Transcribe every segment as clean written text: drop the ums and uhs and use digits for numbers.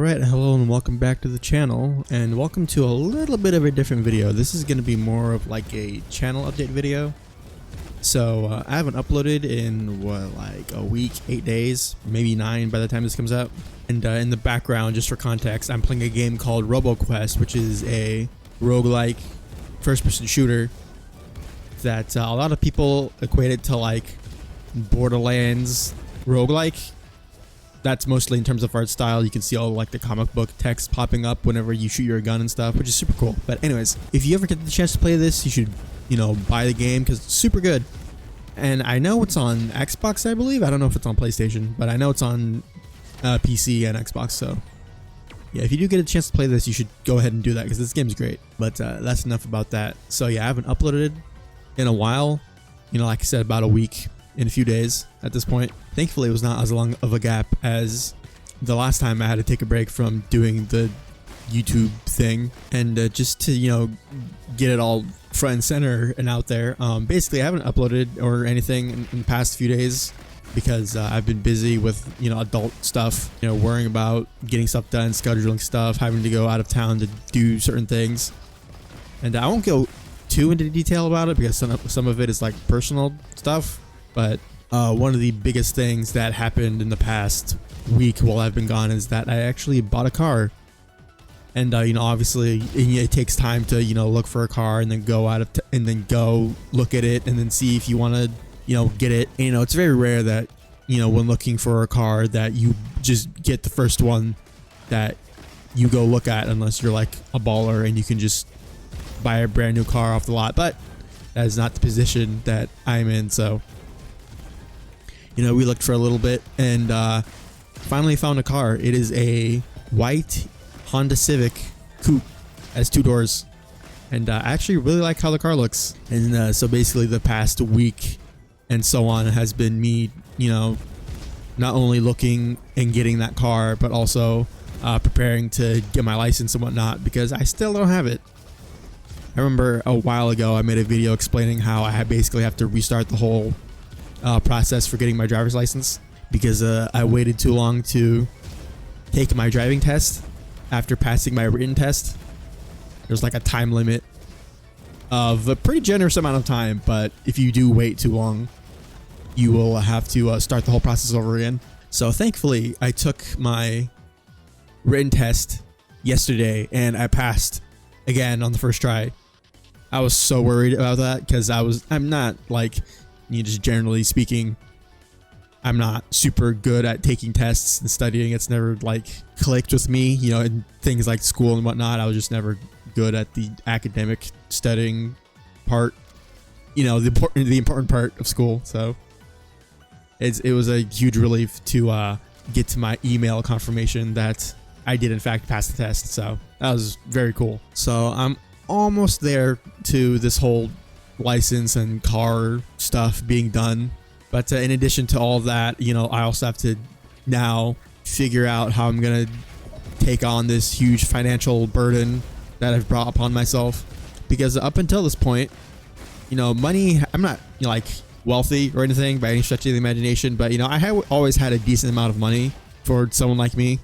Alright, hello and welcome back to the channel, and welcome to a little bit of a different video. This is going to be more of like a channel update video. So I haven't uploaded in like a week, 8 days, maybe 9 by the time this comes out. And in the background, just for context, I'm playing a game called RoboQuest, which is a roguelike first-person shooter that a lot of people equate it to like Borderlands roguelike. That's mostly in terms of art style. You can see all like the comic book text popping up whenever you shoot your gun and stuff, which is super cool. But anyways, if you ever get the chance to play this, you should, buy the game because it's super good. And I know it's on Xbox, I believe. I don't know if it's on PlayStation, but I know it's on PC and Xbox. So yeah, if you do get a chance to play this, you should go ahead and do that because this game's great. But that's enough about that. So yeah, I haven't uploaded in a while. Like I said, about a week. In a few days at this point. Thankfully, it was not as long of a gap as the last time I had to take a break from doing the YouTube thing, and just to get it all front and center and out there. Basically, I haven't uploaded or anything in the past few days because I've been busy with adult stuff, worrying about getting stuff done, scheduling stuff, having to go out of town to do certain things, and I won't go too into detail about it because some of it is like personal stuff. But one of the biggest things that happened in the past week while I've been gone is that I actually bought a car. And obviously it takes time to look for a car and then go and then go look at it and then see if you want to get it. And, it's very rare that when looking for a car that you just get the first one that you go look at, unless you're like a baller and you can just buy a brand new car off the lot. But that is not the position that I'm in. So we looked for a little bit and finally found a car. It is a white Honda Civic coupe. It has 2 doors, and I actually really like how the car looks. And so basically the past week and so on has been me not only looking and getting that car, but also preparing to get my license and whatnot, because I still don't have it. I remember a while ago I made a video explaining how I basically have to restart the whole process for getting my driver's license because I waited too long to take my driving test after passing my written test. There's like a time limit of a pretty generous amount of time, but if you do wait too long, you will have to start the whole process over again. So thankfully, I took my written test yesterday and I passed again on the first try. I was so worried about that because I'm not like, just generally speaking, I'm not super good at taking tests and studying. It's never like clicked with me, in things like school and whatnot. I was just never good at the academic studying part, the important part of school. So it was a huge relief to get to my email confirmation that I did in fact pass the test. So that was very cool. So I'm almost there to this whole license and car stuff being done. But in addition to all of that, I also have to now figure out how I'm gonna take on this huge financial burden that I've brought upon myself, because up until this point, money, I'm not like wealthy or anything by any stretch of the imagination, but I have always had a decent amount of money for someone like me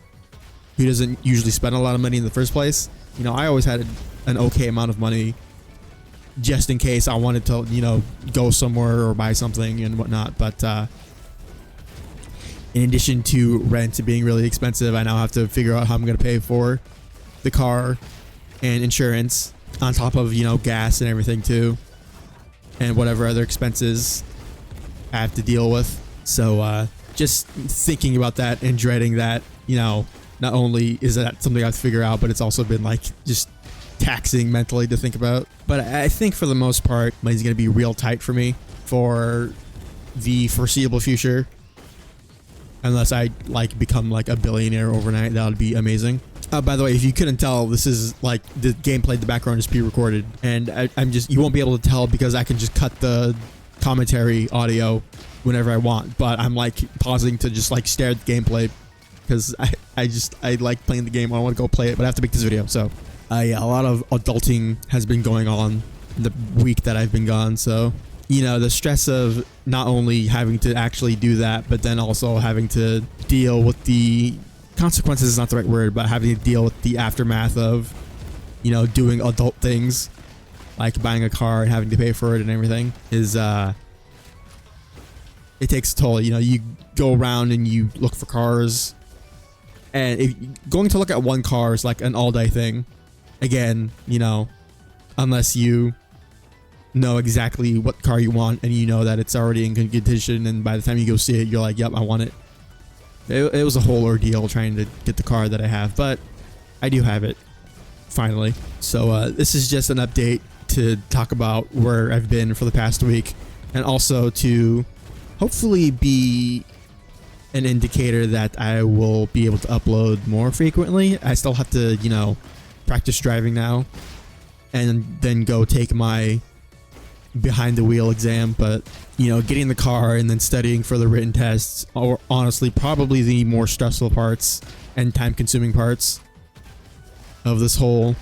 who doesn't usually spend a lot of money in the first place. I always had an okay amount of money just in case I wanted to, go somewhere or buy something and whatnot. But in addition to rent being really expensive, I now have to figure out how I'm going to pay for the car and insurance on top of, gas and everything too, and whatever other expenses I have to deal with. So just thinking about that and dreading that, not only is that something I have to figure out, but it's also been like just taxing mentally to think about. But I think for the most part, money's going to be real tight for me for the foreseeable future, unless I become like a billionaire overnight. That would be amazing. By the way, if you couldn't tell, this is like the gameplay in the background is pre-recorded, and you won't be able to tell because I can just cut the commentary audio whenever I want, but I'm like pausing to just like stare at the gameplay because I like playing the game. I want to go play it, but I have to make this video. So yeah, a lot of adulting has been going on the week that I've been gone. So, the stress of not only having to actually do that, but then also having to deal with the consequences is not the right word, but having to deal with the aftermath of, you know, doing adult things like buying a car and having to pay for it and everything is it takes a toll. You know, you go around and you look for cars, and if going to look at one car is like an all-day thing. Again, you know, unless you know exactly what car you want and you know that it's already in good condition, and by the time you go see it, you're like, yep, I want it. It was a whole ordeal trying to get the car that I have, but I do have it finally. So this is just an update to talk about where I've been for the past week, and also to hopefully be an indicator that I will be able to upload more frequently. I still have to, you know, practice driving now and then go take my behind the wheel exam, but you know, getting the car and then studying for the written tests are honestly probably the more stressful parts and time consuming parts of this whole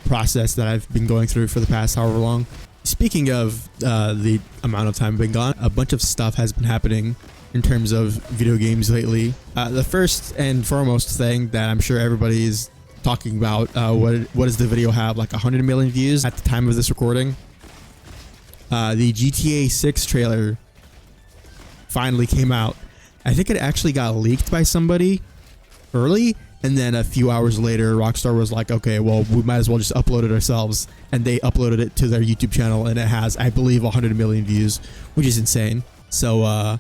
process that I've been going through for the past however long. Speaking of the amount of time I've been gone, a bunch of stuff has been happening in terms of video games lately. The first and foremost thing that I'm sure everybody is talking about, what does the video have, like 100 million views at the time of this recording? The GTA 6 trailer finally came out. I think it actually got leaked by somebody early, and then a few hours later Rockstar was like, okay, well, we might as well just upload it ourselves, and they uploaded it to their YouTube channel, and it has, I believe, 100 million views, which is insane. So a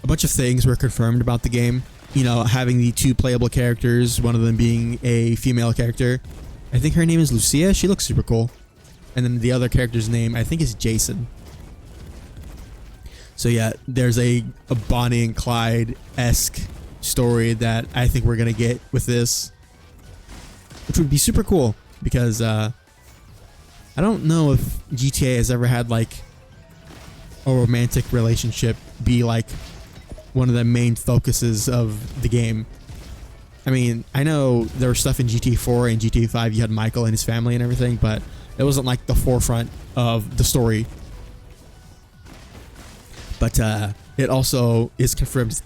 bunch of things were confirmed about the game, you know, having the 2 playable characters, one of them being a female character. I think her name is Lucia. She looks super cool. And then the other character's name, I think, is Jason. So yeah, there's a Bonnie and Clyde-esque story that I think we're going to get with this, which would be super cool, because I don't know if GTA has ever had like a romantic relationship be like one of the main focuses of the game. I mean, I know there was stuff in GTA 4 and GTA 5, you had Michael and his family and everything, but it wasn't like the forefront of the story. But it also is confirmed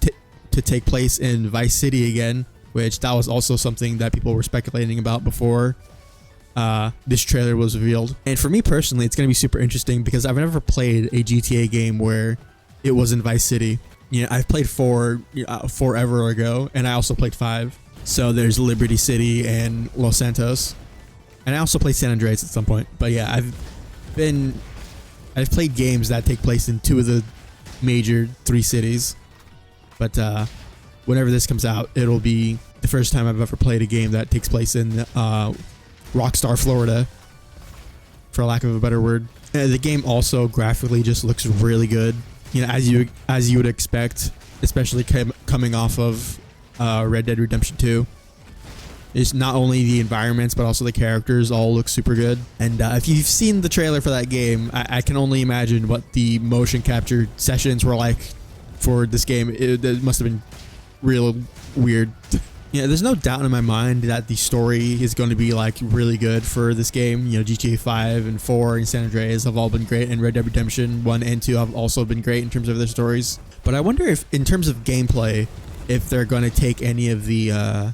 to take place in Vice City again, which that was also something that people were speculating about before this trailer was revealed. And for me personally, it's going to be super interesting because I've never played a GTA game where it was in Vice City. You know, I've played 4 forever ago, and I also played 5. So there's Liberty City and Los Santos. And I also played San Andreas at some point. But yeah, I've played games that take place in 2 of the major 3 cities. But whenever this comes out, it'll be the first time I've ever played a game that takes place in Rockstar, Florida, for lack of a better word. The game also graphically just looks really good. You know, as you would expect, especially coming off of Red Dead Redemption 2. It's not only the environments, but also the characters all look super good. And if you've seen the trailer for that game, I can only imagine what the motion capture sessions were like for this game. It must have been real weird. Yeah, there's no doubt in my mind that the story is going to be like really good for this game. You know, GTA 5 and 4 and San Andreas have all been great, and Red Dead Redemption 1 and 2 have also been great in terms of their stories. But I wonder if, in terms of gameplay, if they're going to take any of the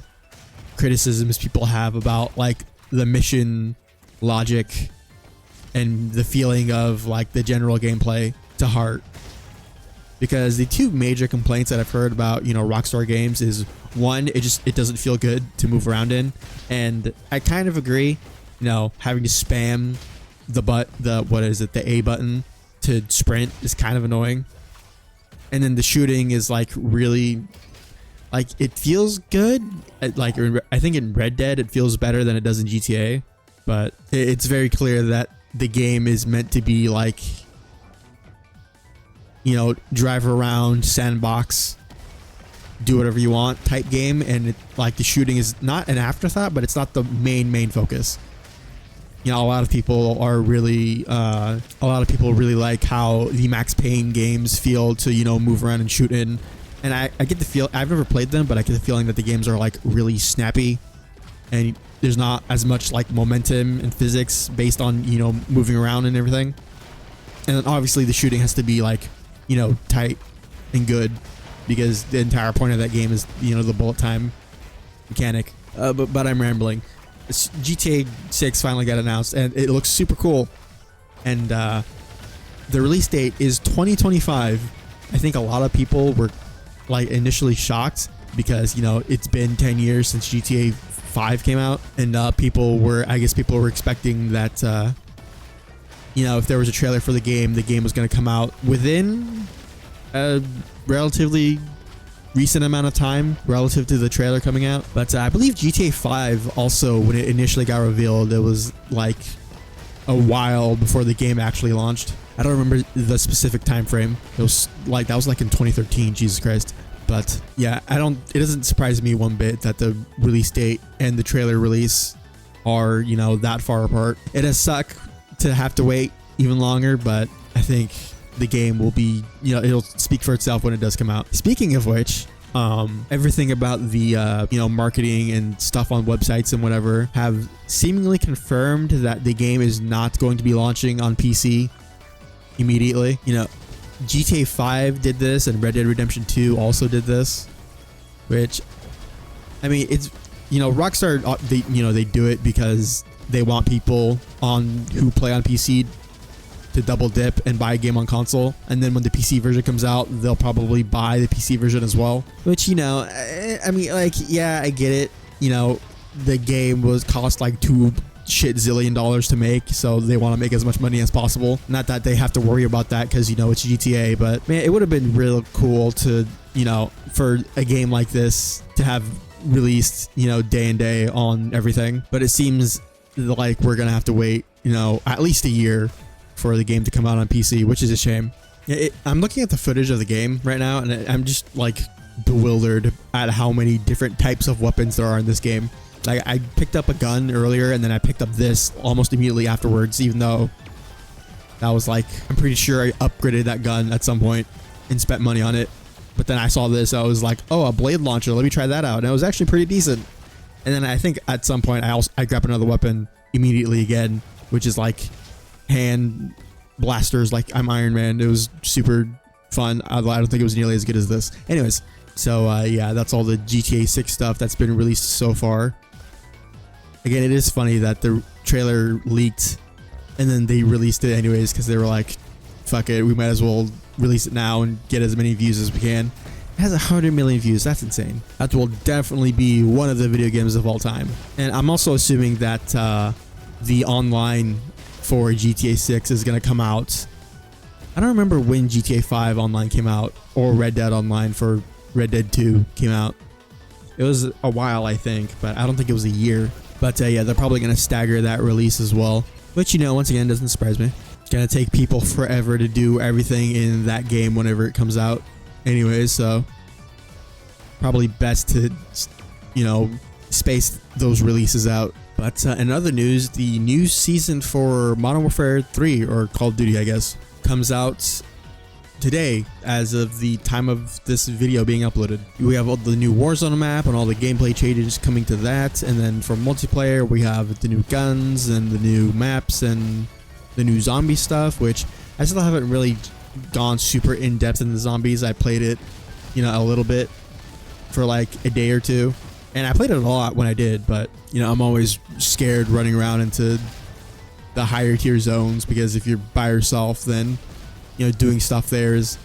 criticisms people have about like the mission logic and the feeling of like the general gameplay to heart. Because the 2 major complaints that I've heard about, you know, Rockstar games is, one, it doesn't feel good to move around in, and I kind of agree. You know, having to spam the A button to sprint is kind of annoying. And then the shooting is like really, like, it feels good. Like, I think in Red Dead it feels better than it does in GTA, but it's very clear that the game is meant to be like, you know, drive around, sandbox, do whatever you want type game, and like the shooting is not an afterthought, but it's not the main focus. You know, a lot of people really like how the Max Payne games feel to, you know, move around and shoot in. And I get the feel, I've never played them, but I get the feeling that the games are like really snappy, and there's not as much like momentum and physics based on, you know, moving around and everything. And then obviously the shooting has to be like, you know, tight and good. because the entire point of that game is, you know, the bullet time mechanic. But I'm rambling. GTA 6 finally got announced, and it looks super cool. And the release date is 2025. I think a lot of people were like initially shocked because, you know, it's been 10 years since GTA 5 came out, and people were expecting that, you know, if there was a trailer for the game was going to come out within a relatively recent amount of time relative to the trailer coming out. But I believe GTA 5 also, when it initially got revealed, it was like a while before the game actually launched. I don't remember the specific time frame. It was like, that was like in 2013, Jesus Christ. But yeah, it doesn't surprise me one bit that the release date and the trailer release are, you know, that far apart. It does suck to have to wait even longer, but I think the game will be, you know, it'll speak for itself when it does come out. Speaking of which, everything about the, you know, marketing and stuff on websites and whatever have seemingly confirmed that the game is not going to be launching on PC immediately. You know, GTA 5 did this, and Red Dead Redemption 2 also did this, which, I mean, it's, you know, Rockstar, they do it because they want people who play on PC to double dip and buy a game on console, and then when the PC version comes out, they'll probably buy the PC version as well. Which, you know, I mean, like, yeah, I get it. You know, the game cost like $2 zillion to make, so they want to make as much money as possible. Not that they have to worry about that because, you know, it's GTA, but man, it would have been real cool to, you know, for a game like this to have released, you know, day and day on everything. But it seems like we're gonna have to wait, you know, at least a year for the game to come out on PC, which is a shame. I'm looking at the footage of the game right now, and I'm just like bewildered at how many different types of weapons there are in this game. Like, I picked up a gun earlier, and then I picked up this almost immediately afterwards, even though that was like, I'm pretty sure I upgraded that gun at some point and spent money on it. But then I saw this, I was like, oh, a blade launcher, let me try that out. And it was actually pretty decent. And then I think at some point I grabbed another weapon immediately again, which is like hand blasters, like I'm Iron Man. It was super fun, although I don't think it was nearly as good as this. Anyways, so yeah, that's all the GTA 6 stuff that's been released so far. Again, it is funny that the trailer leaked and then they released it anyways because they were like, fuck it, we might as well release it now and get as many views as we can. It has 100 million views. That's insane. That will definitely be one of the video games of all time. And I'm also assuming that the online for GTA 6 is going to come out. I don't remember when GTA 5 online came out or Red Dead Online for Red Dead 2 came out. It was a while, I think, but I don't think it was a year. But yeah, they're probably going to stagger that release as well. Which, you know, once again, doesn't surprise me. It's going to take people forever to do everything in that game whenever it comes out. Anyways, so probably best to, you know, space those releases out. But in other news, the new season for Modern Warfare 3, or Call of Duty, I guess, comes out today as of the time of this video being uploaded. We have all the new Warzone map and all the gameplay changes coming to that. And then for multiplayer, we have the new guns and the new maps and the new zombie stuff, which I still haven't really gone super in depth in the zombies. I played it, you know, a little bit for like a day or two, and I played it a lot when I did, but you know, I'm always scared running around into the higher tier zones because if you're by yourself, then, you know, doing stuff there is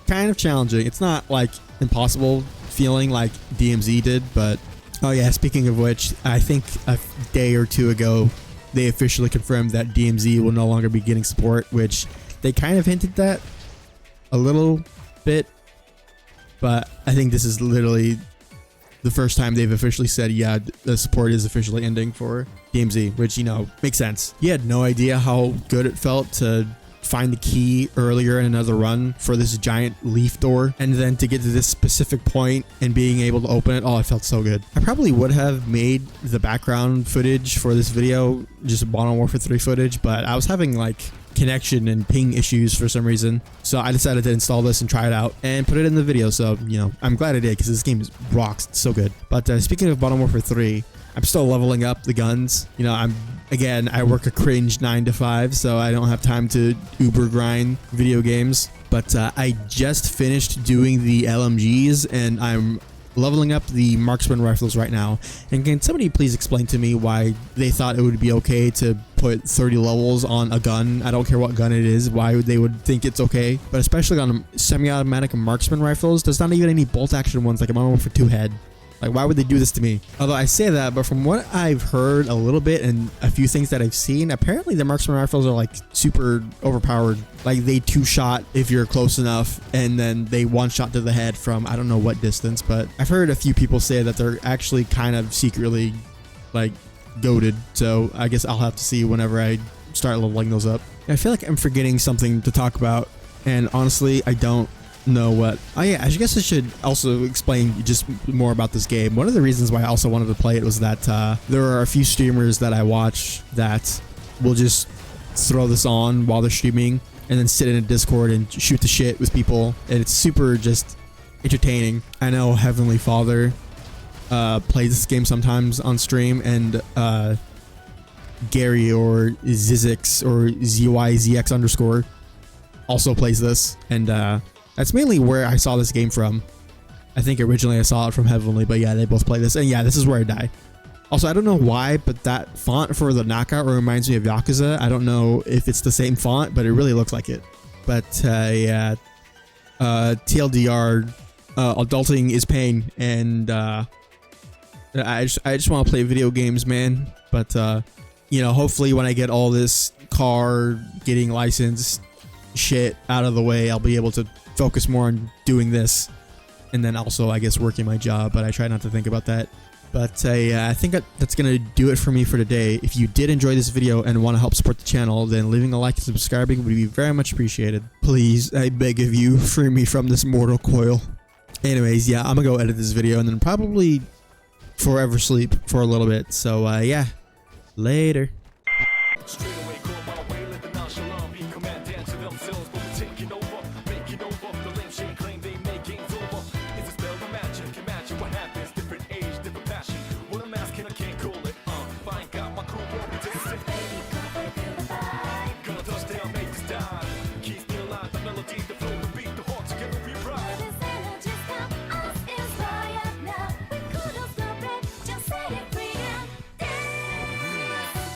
kind of challenging. It's not like impossible feeling like DMZ did, but oh yeah, speaking of which, I think a day or two ago they officially confirmed that DMZ will no longer be getting support, which they kind of hinted that a little bit, but I think this is literally the first time they've officially said, yeah, the support is officially ending for DMZ, which, you know, makes sense. You had no idea how good it felt to find the key earlier in another run for this giant leaf door, and then to get to this specific point and being able to open it. Oh, it felt so good. I probably would have made the background footage for this video just Modern Warfare 3 footage, but I was having like connection and ping issues for some reason, so I decided to install this and try it out and put it in the video. So, you know, I'm glad I did because this game rocks. It's so good. But speaking of Modern Warfare 3, I'm still leveling up the guns. You know, I work a cringe 9 to 5, so I don't have time to uber grind video games. but I just finished doing the LMGs and I'm leveling up the marksman rifles right now. And can somebody please explain to me why they thought it would be okay to put 30 levels on a gun? I don't care what gun it is, why they would think it's okay, but especially on semi-automatic marksman rifles. There's not even any bolt action ones, like I'm on one for 2 head. Like, why would they do this to me? Although I say that, but from what I've heard a little bit and a few things that I've seen, apparently the marksman rifles are like super overpowered. Like they 2-shot if you're close enough, and then they 1-shot to the head from I don't know what distance, but I've heard a few people say that they're actually kind of secretly like goated. So I guess I'll have to see whenever I start leveling those up. I feel like I'm forgetting something to talk about, and honestly, I don't know what. Oh yeah, I guess I should also explain just more about this game. One of the reasons why I also wanted to play it was that there are a few streamers that I watch that will just throw this on while they're streaming and then sit in a Discord and shoot the shit with people, and it's super just entertaining. I know Heavenly Father plays this game sometimes on stream, and Gary or Zizix or ZYZX underscore also plays this, and that's mainly where I saw this game from. I think originally I saw it from Heavenly, but yeah, they both play this. And yeah, this is where I die. Also, I don't know why, but that font for the knockout reminds me of Yakuza. I don't know if it's the same font, but it really looks like it. But yeah, TLDR, adulting is pain, and I just want to play video games, man. But you know, hopefully when I get all this car getting licensed shit out of the way, I'll be able to focus more on doing this, and then also I guess working my job, but I try not to think about that. But I think that's gonna do it for me for today. If you did enjoy this video and want to help support the channel, then leaving a like and subscribing would be very much appreciated. Please, I beg of you, free me from this mortal coil. Anyways, yeah, I'm gonna go edit this video and then probably forever sleep for a little bit. So yeah, later. Straight away, go my way, let the nonchalant be command, dance to themselves, but we're taking over.